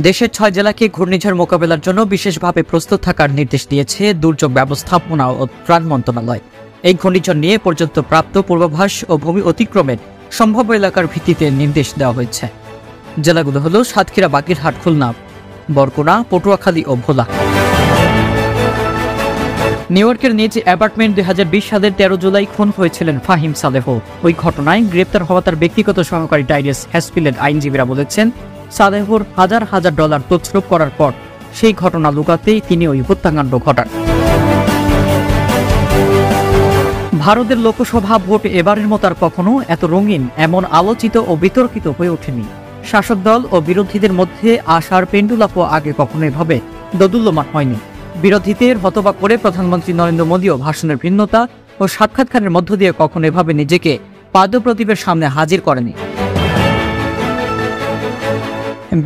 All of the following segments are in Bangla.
দেশের 6 জেলাকে ঘূর্ণিঝড় মোকাবেলার জন্য বিশেষভাবে প্রস্তুত থাকার নির্দেশ দিয়েছে দুর্যোগ ব্যবস্থাপনা ও ত্রাণ মন্ত্রণালয়। এই ঘূর্ণিঝড় নিয়ে পর্যন্ত প্রাপ্ত পূর্বাভাস ও ভূমি অতিক্রমের সম্ভাব্য এলাকার ভিত্তিতে নির্দেশ দেওয়া হয়েছে। জেলাগুলো হলো সাতক্ষীরা, বাগেরহাট, খুলনা, বরগুনা, পটুয়াখালী ও ভোলা। নিউ ইয়র্কের নিজ অ্যাপার্টমেন্ট 2020 সালের 13 জুলাই খুন হয়েছিলেন ফাহিম সালেহ। ওই ঘটনায় গ্রেপ্তার হওয়া তার ব্যক্তিগত সহকারী টাইরেস হ্যাসপিলের আইনজীবীরা বলেছেন, সালেহর হাজার হাজার ডলার তছরূপ করার পর সেই ঘটনা লুকাতেই তিনি ওই হত্যাকাণ্ড ঘটান। ভারতের লোকসভা ভোট এবারের মতো আর কখনো এত রঙিন, এমন আলোচিত ও বিতর্কিত হয়ে ওঠেনি। শাসক দল ও বিরোধীদের মধ্যে আশার পেন্ডুলাপও আগে কখনো এভাবে দোদুল্যমান হয়নি। বিরোধীদের হতবাক করে প্রধানমন্ত্রী নরেন্দ্র মোদীও ভাষণের ভিন্নতা ও সাক্ষাৎকারের মধ্য দিয়ে কখনো এভাবে নিজেকে পাদপ্রদীপের সামনে হাজির করেনি।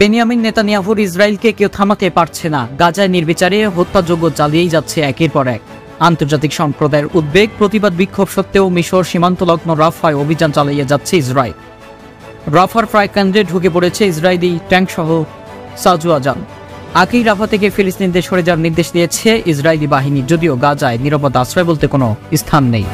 বেনিয়ামিন নেতানিয়াহুর ইসরায়েলকে কেউ থামাতে পারছে না। গাজায় নির্বিচারে হত্যাযজ্ঞ চালিয়েই যাচ্ছে একের পর এক। আন্তর্জাতিক সম্প্রদায়ের উদ্বেগ, প্রতিবাদ, বিক্ষোভ সত্ত্বেও মিশর সীমান্তলগ্ন রাফায় অভিযান চালিয়ে যাচ্ছে ইসরায়েল। রাফার প্রায় কেন্দ্রে ঢুকে পড়েছে ইসরায়েলি ট্যাঙ্কসহ সাজুয়াজান। আগেই রাফা থেকে ফিলিস্তিনিদের সরে যাওয়ার নির্দেশ দিয়েছে ইসরায়েলি বাহিনী, যদিও গাজায় নিরাপদ আশ্রয় বলতে কোনো স্থান নেই।